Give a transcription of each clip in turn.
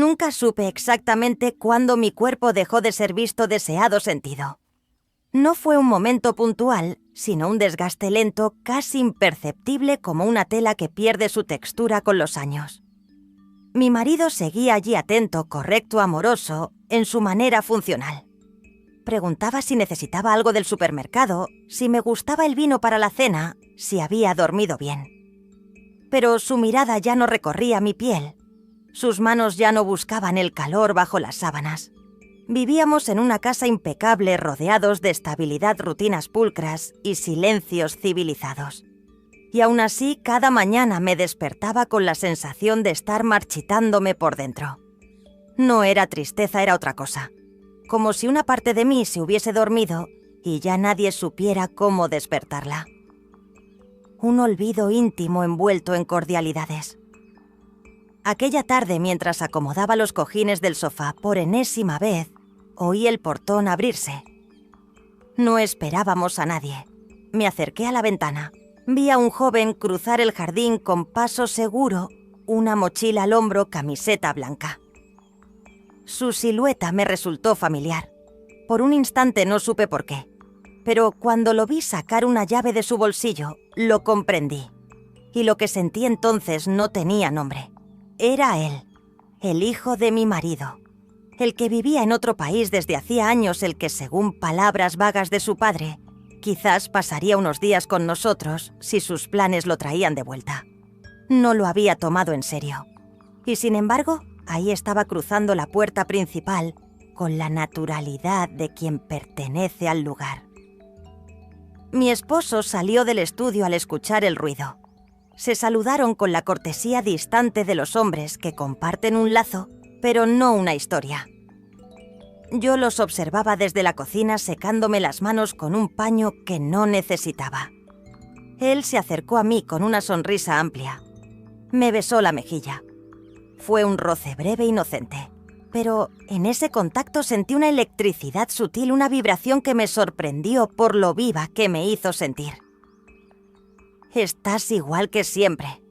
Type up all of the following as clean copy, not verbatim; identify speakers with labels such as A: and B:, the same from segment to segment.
A: Nunca supe exactamente cuándo mi cuerpo dejó de ser visto deseado sentido. No fue un momento puntual, sino un desgaste lento, casi imperceptible como una tela que pierde su textura con los años. Mi marido seguía allí atento, correcto, amoroso, en su manera funcional. Preguntaba si necesitaba algo del supermercado, si me gustaba el vino para la cena, si había dormido bien. Pero su mirada ya no recorría mi piel. Sus manos ya no buscaban el calor bajo las sábanas. Vivíamos en una casa impecable, rodeados de estabilidad, rutinas pulcras y silencios civilizados. Y aún así, cada mañana me despertaba con la sensación de estar marchitándome por dentro. No era tristeza, era otra cosa. Como si una parte de mí se hubiese dormido y ya nadie supiera cómo despertarla. Un olvido íntimo envuelto en cordialidades. Aquella tarde, mientras acomodaba los cojines del sofá por enésima vez, oí el portón abrirse. No esperábamos a nadie. Me acerqué a la ventana. Vi a un joven cruzar el jardín con paso seguro, una mochila al hombro, camiseta blanca. Su silueta me resultó familiar. Por un instante no supe por qué, pero cuando lo vi sacar una llave de su bolsillo, lo comprendí. Y lo que sentí entonces no tenía nombre. Era él, el hijo de mi marido, el que vivía en otro país desde hacía años, el que, según palabras vagas de su padre, quizás pasaría unos días con nosotros si sus planes lo traían de vuelta. No lo había tomado en serio. Y sin embargo, ahí estaba cruzando la puerta principal con la naturalidad de quien pertenece al lugar. Mi esposo salió del estudio al escuchar el ruido. Se saludaron con la cortesía distante de los hombres que comparten un lazo, pero no una historia. Yo los observaba desde la cocina secándome las manos con un paño que no necesitaba. Él se acercó a mí con una sonrisa amplia. Me besó la mejilla. Fue un roce breve e inocente, pero en ese contacto sentí una electricidad sutil, una vibración que me sorprendió por lo viva que me hizo sentir. «Estás igual que siempre»,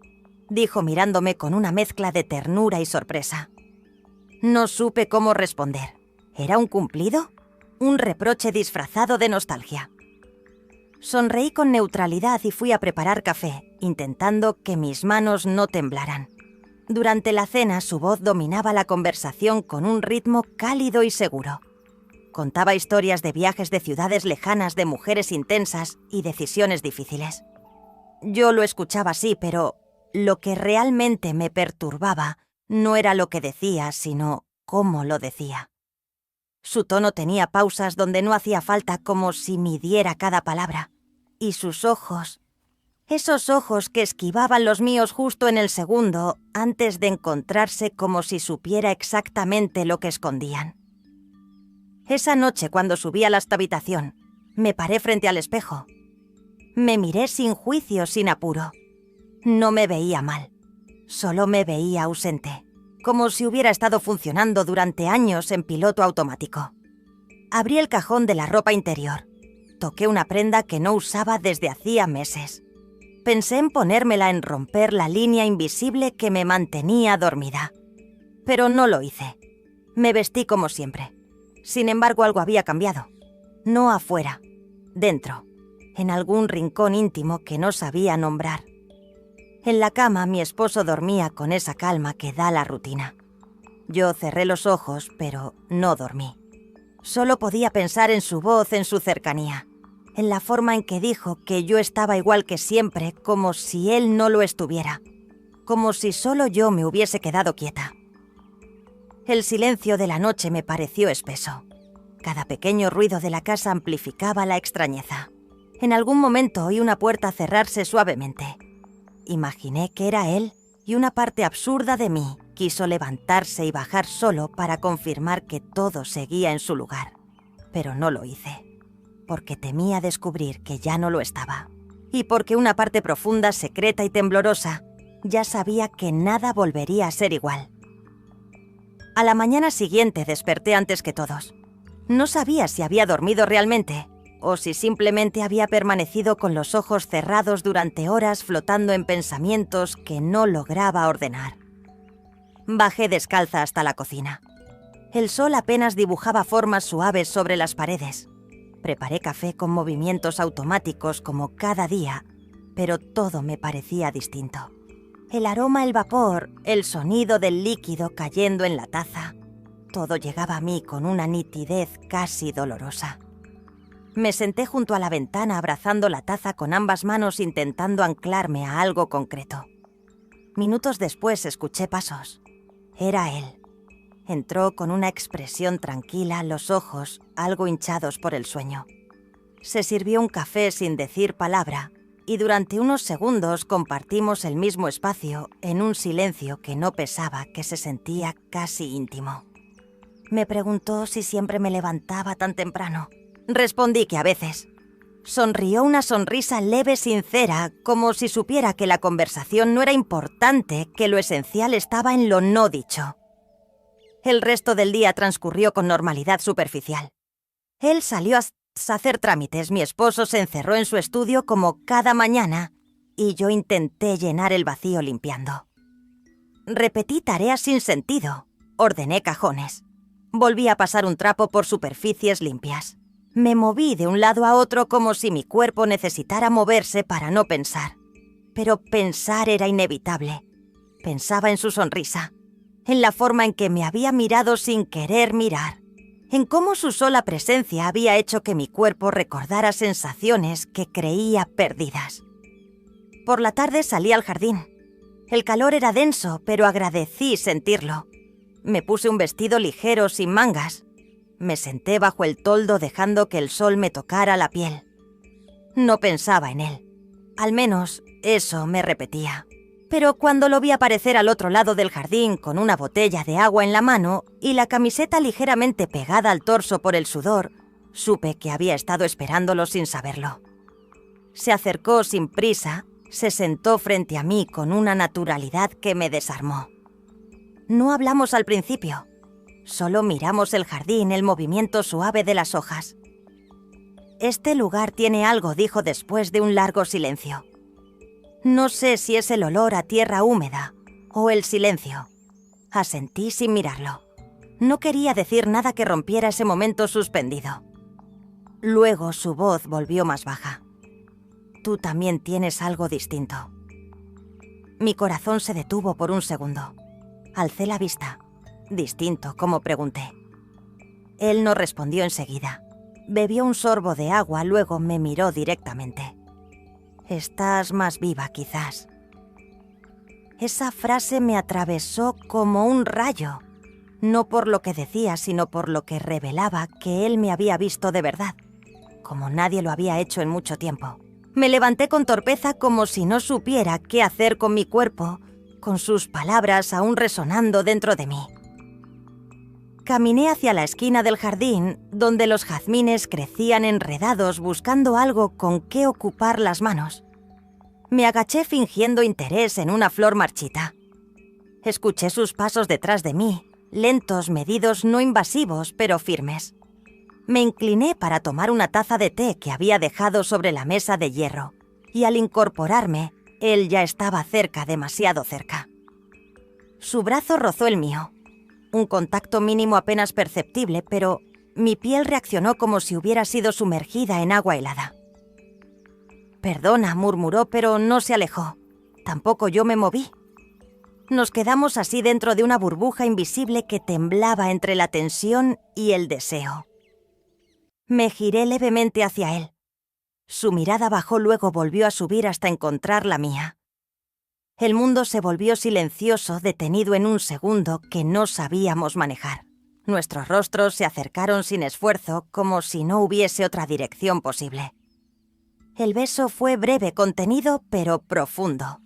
A: dijo mirándome con una mezcla de ternura y sorpresa. No supe cómo responder. ¿Era un cumplido? ¿Un reproche disfrazado de nostalgia? Sonreí con neutralidad y fui a preparar café, intentando que mis manos no temblaran. Durante la cena, su voz dominaba la conversación con un ritmo cálido y seguro. Contaba historias de viajes de ciudades lejanas, de mujeres intensas y decisiones difíciles. Yo lo escuchaba así, pero lo que realmente me perturbaba no era lo que decía, sino cómo lo decía. Su tono tenía pausas donde no hacía falta, como si midiera cada palabra. Y sus ojos, esos ojos que esquivaban los míos justo en el segundo, antes de encontrarse, como si supiera exactamente lo que escondían. Esa noche, cuando subí a la habitación, me paré frente al espejo. Me miré sin juicio, sin apuro. No me veía mal, solo me veía ausente, como si hubiera estado funcionando durante años en piloto automático. Abrí el cajón de la ropa interior. Toqué una prenda que no usaba desde hacía meses. Pensé en ponérmela, en romper la línea invisible que me mantenía dormida. Pero no lo hice. Me vestí como siempre. Sin embargo, algo había cambiado. No afuera, dentro, en algún rincón íntimo que no sabía nombrar. En la cama, mi esposo dormía con esa calma que da la rutina. Yo cerré los ojos, pero no dormí. Solo podía pensar en su voz, en su cercanía, en la forma en que dijo que yo estaba igual que siempre, como si él no lo estuviera, como si solo yo me hubiese quedado quieta. El silencio de la noche me pareció espeso. Cada pequeño ruido de la casa amplificaba la extrañeza. En algún momento oí una puerta cerrarse suavemente. Imaginé que era él y una parte absurda de mí quiso levantarse y bajar solo para confirmar que todo seguía en su lugar. Pero no lo hice, porque temía descubrir que ya no lo estaba. Y porque una parte profunda, secreta y temblorosa ya sabía que nada volvería a ser igual. A la mañana siguiente desperté antes que todos. No sabía si había dormido realmente o si simplemente había permanecido con los ojos cerrados durante horas flotando en pensamientos que no lograba ordenar. Bajé descalza hasta la cocina. El sol apenas dibujaba formas suaves sobre las paredes. Preparé café con movimientos automáticos como cada día, pero todo me parecía distinto. El aroma, el vapor, el sonido del líquido cayendo en la taza, todo llegaba a mí con una nitidez casi dolorosa. Me senté junto a la ventana abrazando la taza con ambas manos intentando anclarme a algo concreto. Minutos después escuché pasos. Era él. Entró con una expresión tranquila, los ojos algo hinchados por el sueño. Se sirvió un café sin decir palabra y durante unos segundos compartimos el mismo espacio en un silencio que no pesaba, que se sentía casi íntimo. Me preguntó si siempre me levantaba tan temprano. Respondí que a veces. Sonrió una sonrisa leve, sincera, como si supiera que la conversación no era importante, que lo esencial estaba en lo no dicho. El resto del día transcurrió con normalidad superficial. Él salió a hacer trámites, mi esposo se encerró en su estudio como cada mañana y yo intenté llenar el vacío limpiando. Repetí tareas sin sentido, ordené cajones, volví a pasar un trapo por superficies limpias. Me moví de un lado a otro como si mi cuerpo necesitara moverse para no pensar. Pero pensar era inevitable. Pensaba en su sonrisa, en la forma en que me había mirado sin querer mirar, en cómo su sola presencia había hecho que mi cuerpo recordara sensaciones que creía perdidas. Por la tarde salí al jardín. El calor era denso, pero agradecí sentirlo. Me puse un vestido ligero sin mangas. Me senté bajo el toldo dejando que el sol me tocara la piel. No pensaba en él. Al menos eso me repetía. Pero cuando lo vi aparecer al otro lado del jardín con una botella de agua en la mano y la camiseta ligeramente pegada al torso por el sudor, supe que había estado esperándolo sin saberlo. Se acercó sin prisa, se sentó frente a mí con una naturalidad que me desarmó. No hablamos al principio. Solo miramos el jardín, el movimiento suave de las hojas. «Este lugar tiene algo», dijo después de un largo silencio. No sé si es el olor a tierra húmeda o el silencio. Asentí sin mirarlo. No quería decir nada que rompiera ese momento suspendido. Luego su voz volvió más baja. «Tú también tienes algo distinto». Mi corazón se detuvo por un segundo. Alcé la vista. «¿Distinto?», como pregunté. Él no respondió enseguida. Bebió un sorbo de agua, luego me miró directamente. «Estás más viva, quizás». Esa frase me atravesó como un rayo, no por lo que decía, sino por lo que revelaba que él me había visto de verdad, como nadie lo había hecho en mucho tiempo. Me levanté con torpeza como si no supiera qué hacer con mi cuerpo, con sus palabras aún resonando dentro de mí. Caminé hacia la esquina del jardín, donde los jazmines crecían enredados buscando algo con qué ocupar las manos. Me agaché fingiendo interés en una flor marchita. Escuché sus pasos detrás de mí, lentos, medidos, no invasivos, pero firmes. Me incliné para tomar una taza de té que había dejado sobre la mesa de hierro, y al incorporarme, él ya estaba cerca, demasiado cerca. Su brazo rozó el mío. Un contacto mínimo apenas perceptible, pero mi piel reaccionó como si hubiera sido sumergida en agua helada. «Perdona», murmuró, pero no se alejó. Tampoco yo me moví. Nos quedamos así dentro de una burbuja invisible que temblaba entre la tensión y el deseo. Me giré levemente hacia él. Su mirada bajó, luego volvió a subir hasta encontrar la mía. El mundo se volvió silencioso, detenido en un segundo que no sabíamos manejar. Nuestros rostros se acercaron sin esfuerzo, como si no hubiese otra dirección posible. El beso fue breve, contenido, pero profundo.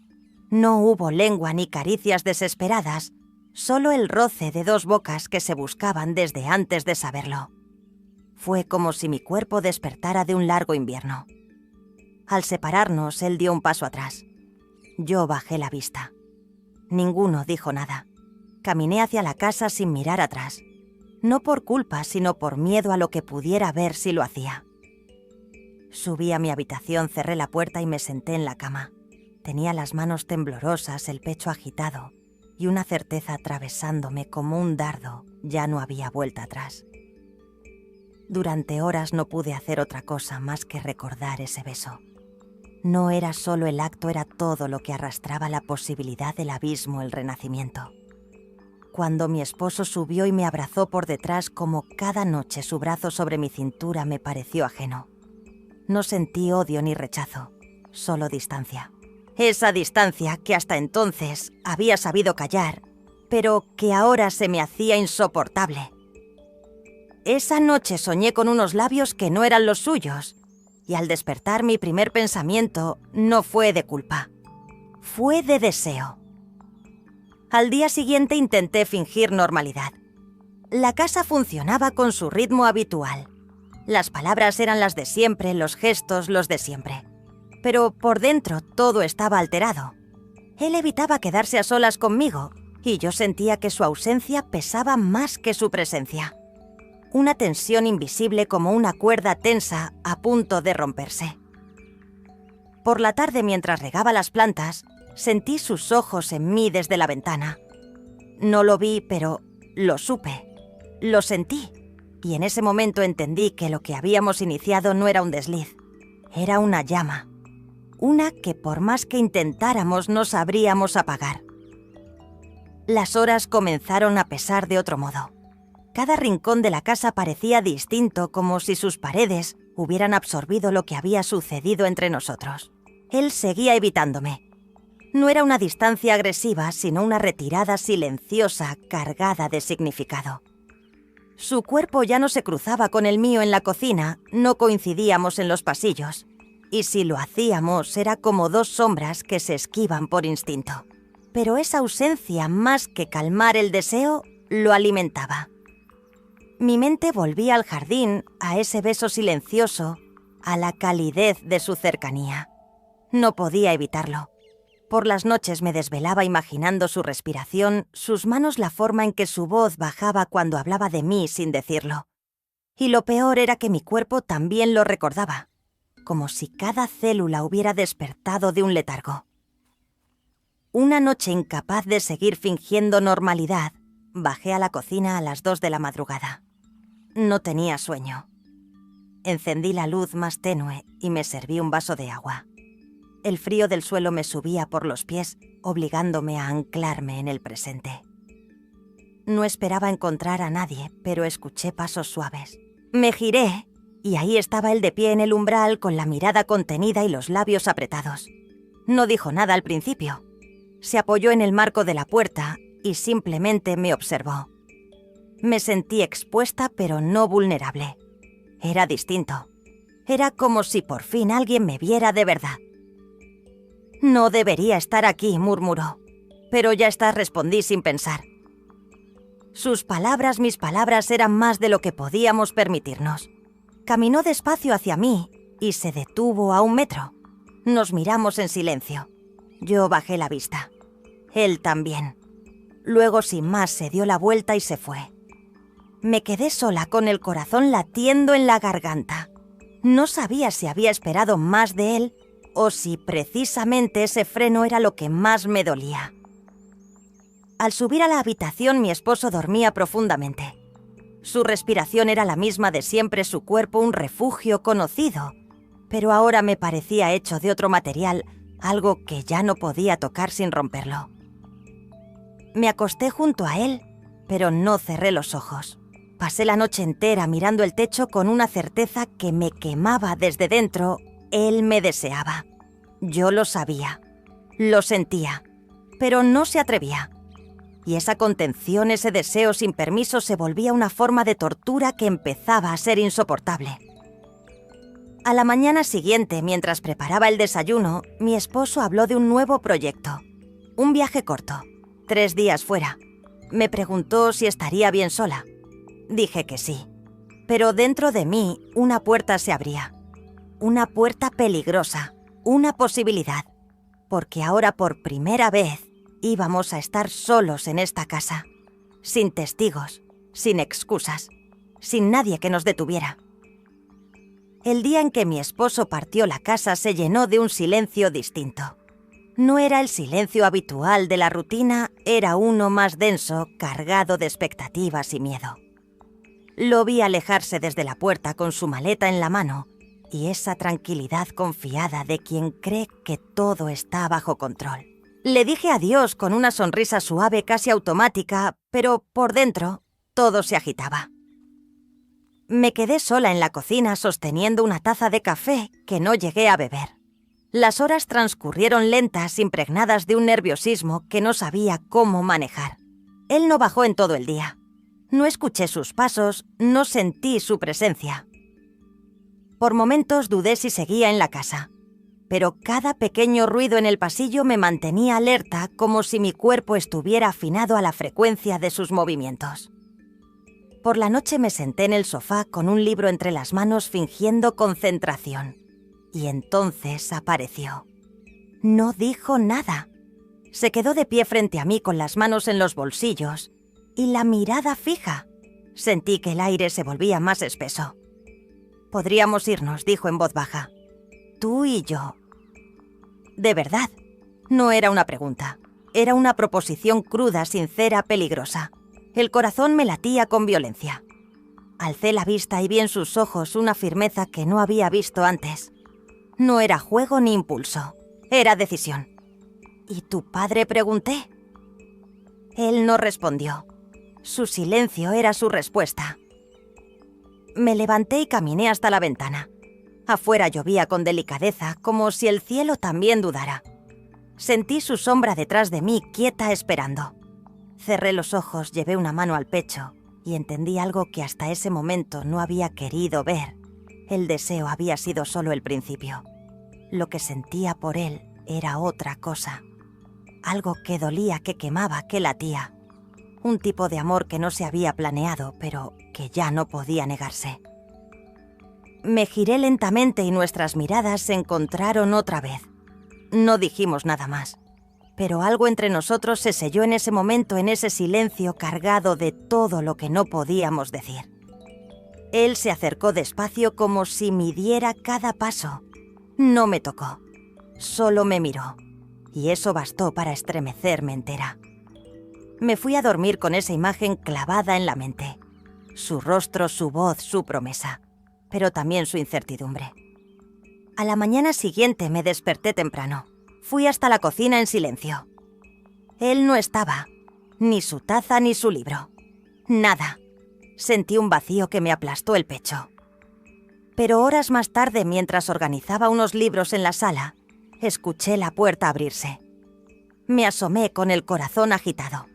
A: No hubo lengua ni caricias desesperadas, solo el roce de dos bocas que se buscaban desde antes de saberlo. Fue como si mi cuerpo despertara de un largo invierno. Al separarnos, él dio un paso atrás. Yo bajé la vista. Ninguno dijo nada. Caminé hacia la casa sin mirar atrás. No por culpa, sino por miedo a lo que pudiera ver si lo hacía. Subí a mi habitación, cerré la puerta y me senté en la cama. Tenía las manos temblorosas, el pecho agitado, y una certeza atravesándome como un dardo. Ya no había vuelta atrás. Durante horas no pude hacer otra cosa más que recordar ese beso. No era solo el acto, era todo lo que arrastraba la posibilidad del abismo, el renacimiento. Cuando mi esposo subió y me abrazó por detrás, como cada noche su brazo sobre mi cintura me pareció ajeno. No sentí odio ni rechazo, solo distancia. Esa distancia que hasta entonces había sabido callar, pero que ahora se me hacía insoportable. Esa noche soñé con unos labios que no eran los suyos, y al despertar mi primer pensamiento no fue de culpa, fue de deseo. Al día siguiente intenté fingir normalidad. La casa funcionaba con su ritmo habitual. Las palabras eran las de siempre, los gestos los de siempre. Pero por dentro todo estaba alterado. Él evitaba quedarse a solas conmigo, y yo sentía que su ausencia pesaba más que su presencia. Una tensión invisible como una cuerda tensa a punto de romperse. Por la tarde, mientras regaba las plantas, sentí sus ojos en mí desde la ventana. No lo vi, pero lo supe, lo sentí, y en ese momento entendí que lo que habíamos iniciado no era un desliz, era una llama, una que por más que intentáramos no sabríamos apagar. Las horas comenzaron a pesar de otro modo. Cada rincón de la casa parecía distinto, como si sus paredes hubieran absorbido lo que había sucedido entre nosotros. Él seguía evitándome. No era una distancia agresiva, sino una retirada silenciosa, cargada de significado. Su cuerpo ya no se cruzaba con el mío en la cocina, no coincidíamos en los pasillos. Y si lo hacíamos, era como dos sombras que se esquivan por instinto. Pero esa ausencia, más que calmar el deseo, lo alimentaba. Mi mente volvía al jardín, a ese beso silencioso, a la calidez de su cercanía. No podía evitarlo. Por las noches me desvelaba imaginando su respiración, sus manos, la forma en que su voz bajaba cuando hablaba de mí sin decirlo. Y lo peor era que mi cuerpo también lo recordaba, como si cada célula hubiera despertado de un letargo. Una noche, incapaz de seguir fingiendo normalidad, bajé a la cocina a las 2 de la madrugada. No tenía sueño. Encendí la luz más tenue y me serví un vaso de agua. El frío del suelo me subía por los pies, obligándome a anclarme en el presente. No esperaba encontrar a nadie, pero escuché pasos suaves. Me giré y ahí estaba él de pie en el umbral, con la mirada contenida y los labios apretados. No dijo nada al principio. Se apoyó en el marco de la puerta y simplemente me observó. Me sentí expuesta, pero no vulnerable. Era distinto. Era como si por fin alguien me viera de verdad. «No debería estar aquí», murmuró. «Pero ya está», respondí sin pensar. Sus palabras, mis palabras, eran más de lo que podíamos permitirnos. Caminó despacio hacia mí y se detuvo a 1 metro. Nos miramos en silencio. Yo bajé la vista. Él también. Luego, sin más, se dio la vuelta y se fue. Me quedé sola, con el corazón latiendo en la garganta. No sabía si había esperado más de él o si precisamente ese freno era lo que más me dolía. Al subir a la habitación, mi esposo dormía profundamente. Su respiración era la misma de siempre, su cuerpo un refugio conocido, pero ahora me parecía hecho de otro material, algo que ya no podía tocar sin romperlo. Me acosté junto a él, pero no cerré los ojos. Pasé la noche entera mirando el techo con una certeza que me quemaba desde dentro. Él me deseaba. Yo lo sabía. Lo sentía. Pero no se atrevía. Y esa contención, ese deseo sin permiso, se volvía una forma de tortura que empezaba a ser insoportable. A la mañana siguiente, mientras preparaba el desayuno, mi esposo habló de un nuevo proyecto. Un viaje corto. 3 días fuera. Me preguntó si estaría bien sola. Dije que sí. Pero dentro de mí una puerta se abría. Una puerta peligrosa. Una posibilidad. Porque ahora por primera vez íbamos a estar solos en esta casa. Sin testigos, sin excusas, sin nadie que nos detuviera. El día en que mi esposo partió, la casa se llenó de un silencio distinto. No era el silencio habitual de la rutina, era uno más denso, cargado de expectativas y miedo. Lo vi alejarse desde la puerta con su maleta en la mano y esa tranquilidad confiada de quien cree que todo está bajo control. Le dije adiós con una sonrisa suave casi automática, pero por dentro todo se agitaba. Me quedé sola en la cocina sosteniendo una taza de café que no llegué a beber. Las horas transcurrieron lentas, impregnadas de un nerviosismo que no sabía cómo manejar. Él no bajó en todo el día. No escuché sus pasos, no sentí su presencia. Por momentos dudé si seguía en la casa, pero cada pequeño ruido en el pasillo me mantenía alerta, como si mi cuerpo estuviera afinado a la frecuencia de sus movimientos. Por la noche me senté en el sofá con un libro entre las manos fingiendo concentración. Y entonces apareció. No dijo nada. Se quedó de pie frente a mí con las manos en los bolsillos y la mirada fija. Sentí que el aire se volvía más espeso. «Podríamos irnos», dijo en voz baja. «Tú y yo». De verdad, no era una pregunta. Era una proposición cruda, sincera, peligrosa. El corazón me latía con violencia. Alcé la vista y vi en sus ojos una firmeza que no había visto antes. No era juego ni impulso, era decisión. «¿Y tu padre?», pregunté. Él no respondió. Su silencio era su respuesta. Me levanté y caminé hasta la ventana. Afuera llovía con delicadeza, como si el cielo también dudara. Sentí su sombra detrás de mí, quieta esperando. Cerré los ojos, llevé una mano al pecho y entendí algo que hasta ese momento no había querido ver. El deseo había sido solo el principio. Lo que sentía por él era otra cosa. Algo que dolía, que quemaba, que latía. Un tipo de amor que no se había planeado, pero que ya no podía negarse. Me giré lentamente y nuestras miradas se encontraron otra vez. No dijimos nada más, pero algo entre nosotros se selló en ese momento, en ese silencio cargado de todo lo que no podíamos decir. Él se acercó despacio como si midiera cada paso. No me tocó, solo me miró, y eso bastó para estremecerme entera. Me fui a dormir con esa imagen clavada en la mente. Su rostro, su voz, su promesa, pero también su incertidumbre. A la mañana siguiente me desperté temprano. Fui hasta la cocina en silencio. Él no estaba, ni su taza ni su libro. Nada. Sentí un vacío que me aplastó el pecho. Pero horas más tarde, mientras organizaba unos libros en la sala, escuché la puerta abrirse. Me asomé con el corazón agitado.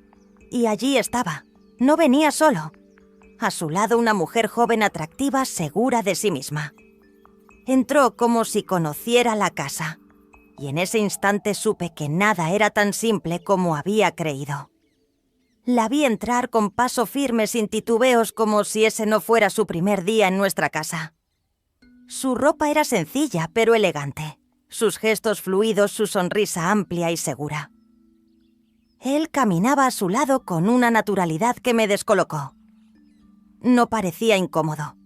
A: Y allí estaba. No venía solo. A su lado una mujer joven atractiva, segura de sí misma. Entró como si conociera la casa. Y en ese instante supe que nada era tan simple como había creído. La vi entrar con paso firme, sin titubeos, como si ese no fuera su primer día en nuestra casa. Su ropa era sencilla, pero elegante. Sus gestos fluidos, su sonrisa amplia y segura. Él caminaba a su lado con una naturalidad que me descolocó. No parecía incómodo,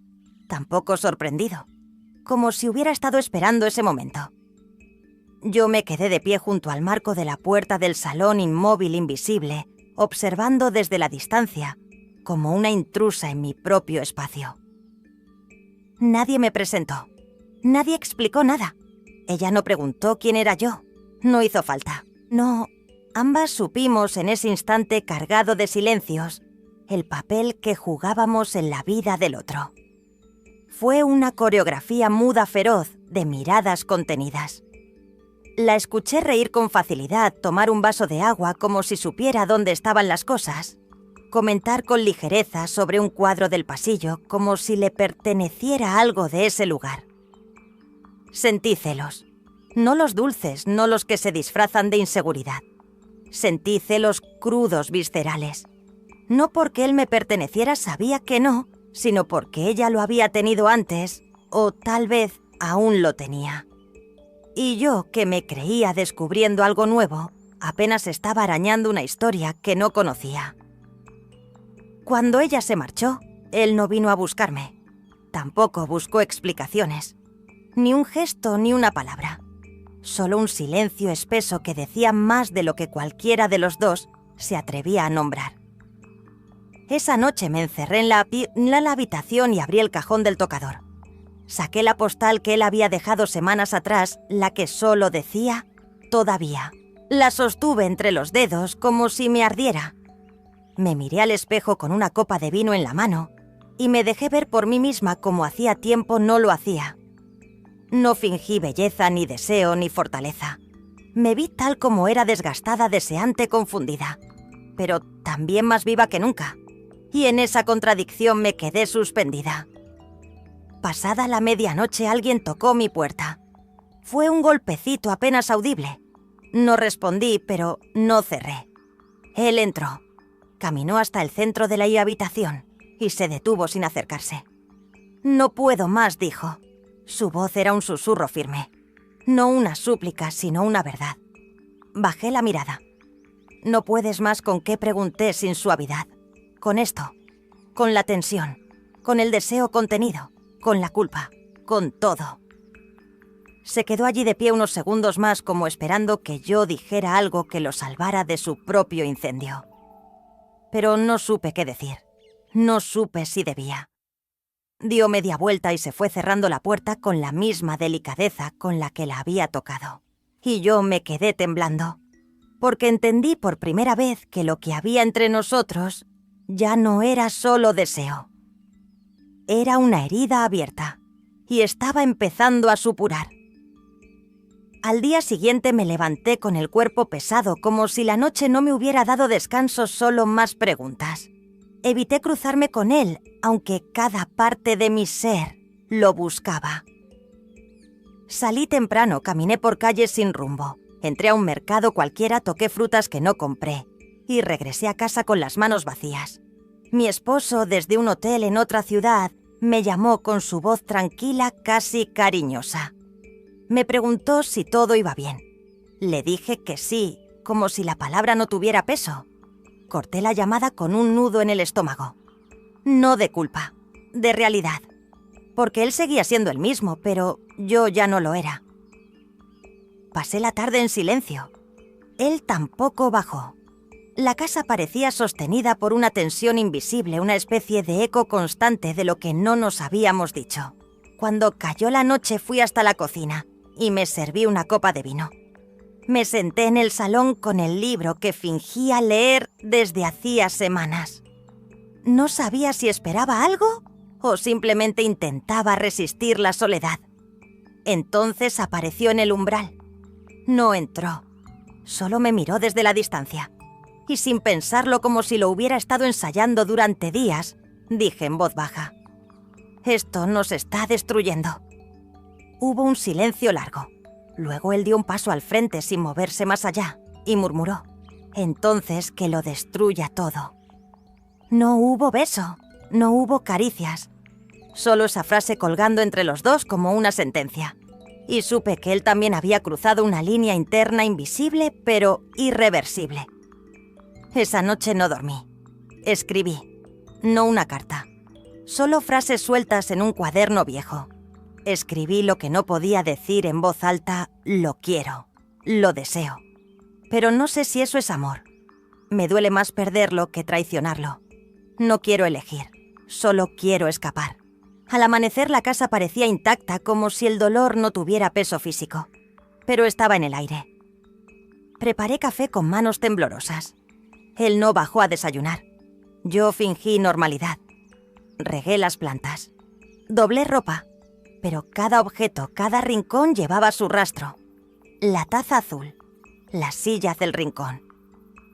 A: tampoco sorprendido, como si hubiera estado esperando ese momento. Yo me quedé de pie junto al marco de la puerta del salón, inmóvil, invisible, observando desde la distancia, como una intrusa en mi propio espacio. Nadie me presentó. Nadie explicó nada. Ella no preguntó quién era yo. No hizo falta. No, ambas supimos en ese instante cargado de silencios el papel que jugábamos en la vida del otro. Fue una coreografía muda feroz de miradas contenidas. La escuché reír con facilidad, tomar un vaso de agua como si supiera dónde estaban las cosas, comentar con ligereza sobre un cuadro del pasillo como si le perteneciera algo de ese lugar. Sentí celos, no los dulces, no los que se disfrazan de inseguridad. Sentí celos crudos, viscerales. No porque él me perteneciera, sabía que no, sino porque ella lo había tenido antes, o tal vez aún lo tenía. Y yo, que me creía descubriendo algo nuevo, apenas estaba arañando una historia que no conocía. Cuando ella se marchó, él no vino a buscarme. Tampoco buscó explicaciones. Ni un gesto ni una palabra. Solo un silencio espeso que decía más de lo que cualquiera de los dos se atrevía a nombrar. Esa noche me encerré en la habitación y abrí el cajón del tocador. Saqué la postal que él había dejado semanas atrás, la que solo decía «Todavía». La sostuve entre los dedos como si me ardiera. Me miré al espejo con una copa de vino en la mano y me dejé ver por mí misma como hacía tiempo no lo hacía. No fingí belleza, ni deseo, ni fortaleza. Me vi tal como era, desgastada, deseante, confundida, pero también más viva que nunca. Y en esa contradicción me quedé suspendida. Pasada la medianoche alguien tocó mi puerta. Fue un golpecito apenas audible. No respondí, pero no cerré. Él entró. Caminó hasta el centro de la habitación y se detuvo sin acercarse. «No puedo más», dijo. Su voz era un susurro firme. No una súplica, sino una verdad. Bajé la mirada. «¿No puedes más?» ¿Con qué?, pregunté sin suavidad. Con esto, con la tensión, con el deseo contenido, con la culpa, con todo. Se quedó allí de pie unos segundos más, como esperando que yo dijera algo que lo salvara de su propio incendio. Pero no supe qué decir. No supe si debía. Dio media vuelta y se fue cerrando la puerta con la misma delicadeza con la que la había tocado. Y yo me quedé temblando, porque entendí por primera vez que lo que había entre nosotros ya no era solo deseo. Era una herida abierta y estaba empezando a supurar. Al día siguiente me levanté con el cuerpo pesado, como si la noche no me hubiera dado descanso, solo más preguntas. Evité cruzarme con él, aunque cada parte de mi ser lo buscaba. Salí temprano, caminé por calles sin rumbo. Entré a un mercado cualquiera, toqué frutas que no compré y regresé a casa con las manos vacías. Mi esposo, desde un hotel en otra ciudad, me llamó con su voz tranquila, casi cariñosa. Me preguntó si todo iba bien. Le dije que sí, como si la palabra no tuviera peso. Corté la llamada con un nudo en el estómago. No de culpa, de realidad. Porque él seguía siendo el mismo, pero yo ya no lo era. Pasé la tarde en silencio. Él tampoco bajó. La casa parecía sostenida por una tensión invisible, una especie de eco constante de lo que no nos habíamos dicho. Cuando cayó la noche fui hasta la cocina y me serví una copa de vino. Me senté en el salón con el libro que fingía leer desde hacía semanas. No sabía si esperaba algo o simplemente intentaba resistir la soledad. Entonces apareció en el umbral. No entró. Solo me miró desde la distancia. Y sin pensarlo, como si lo hubiera estado ensayando durante días, dije en voz baja: «Esto nos está destruyendo». Hubo un silencio largo. Luego él dio un paso al frente sin moverse más allá y murmuró: «Entonces que lo destruya todo». No hubo beso, no hubo caricias. Solo esa frase colgando entre los dos como una sentencia. Y supe que él también había cruzado una línea interna invisible, pero irreversible. Esa noche no dormí. Escribí. No una carta. Solo frases sueltas en un cuaderno viejo. Escribí lo que no podía decir en voz alta: «Lo quiero, lo deseo». Pero no sé si eso es amor. Me duele más perderlo que traicionarlo. No quiero elegir, solo quiero escapar. Al amanecer la casa parecía intacta, como si el dolor no tuviera peso físico. Pero estaba en el aire. Preparé café con manos temblorosas. Él no bajó a desayunar. Yo fingí normalidad. Regué las plantas. Doblé ropa. Pero cada objeto, cada rincón llevaba su rastro. La taza azul, las sillas del rincón,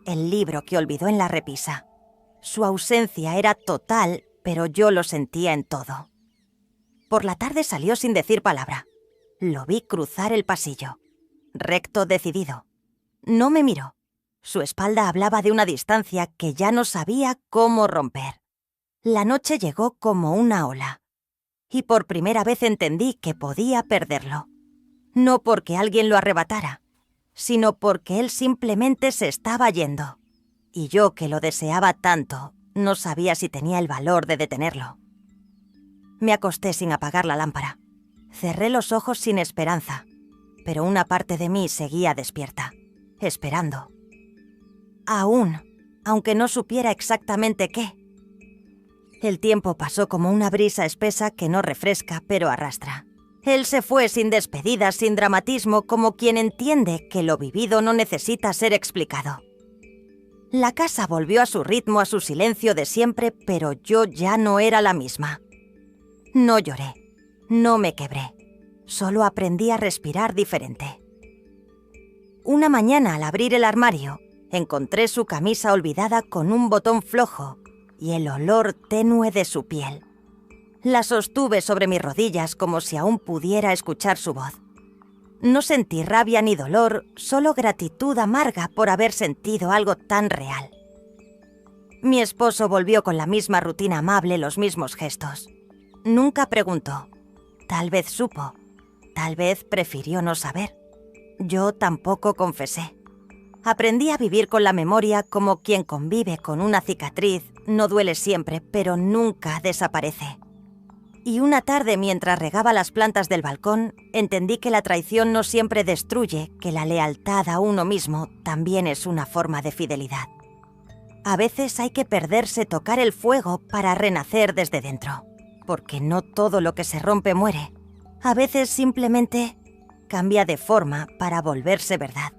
A: el libro que olvidó en la repisa. Su ausencia era total, pero yo lo sentía en todo. Por la tarde salió sin decir palabra. Lo vi cruzar el pasillo. Recto, decidido. No me miró. Su espalda hablaba de una distancia que ya no sabía cómo romper. La noche llegó como una ola. Y por primera vez entendí que podía perderlo. No porque alguien lo arrebatara, sino porque él simplemente se estaba yendo. Y yo, que lo deseaba tanto, no sabía si tenía el valor de detenerlo. Me acosté sin apagar la lámpara. Cerré los ojos sin esperanza. pero una parte de mí seguía despierta, esperando. Aún, aunque no supiera exactamente qué. El tiempo pasó como una brisa espesa que no refresca, pero arrastra. Él se fue sin despedidas, sin dramatismo, como quien entiende que lo vivido no necesita ser explicado. La casa volvió a su ritmo, a su silencio de siempre, pero yo ya no era la misma. No lloré, no me quebré, solo aprendí a respirar diferente. Una mañana, al abrir el armario, encontré su camisa olvidada con un botón flojo y el olor tenue de su piel. La sostuve sobre mis rodillas como si aún pudiera escuchar su voz. No sentí rabia ni dolor, solo gratitud amarga por haber sentido algo tan real. Mi esposo volvió con la misma rutina amable, los mismos gestos. Nunca preguntó. Tal vez supo. Tal vez prefirió no saber. Yo tampoco confesé. Aprendí a vivir con la memoria como quien convive con una cicatriz. No duele siempre, pero nunca desaparece. Y una tarde, mientras regaba las plantas del balcón, entendí que la traición no siempre destruye, que la lealtad a uno mismo también es una forma de fidelidad. A veces hay que perderse, tocar el fuego para renacer desde dentro, porque no todo lo que se rompe muere. A veces simplemente cambia de forma para volverse verdad.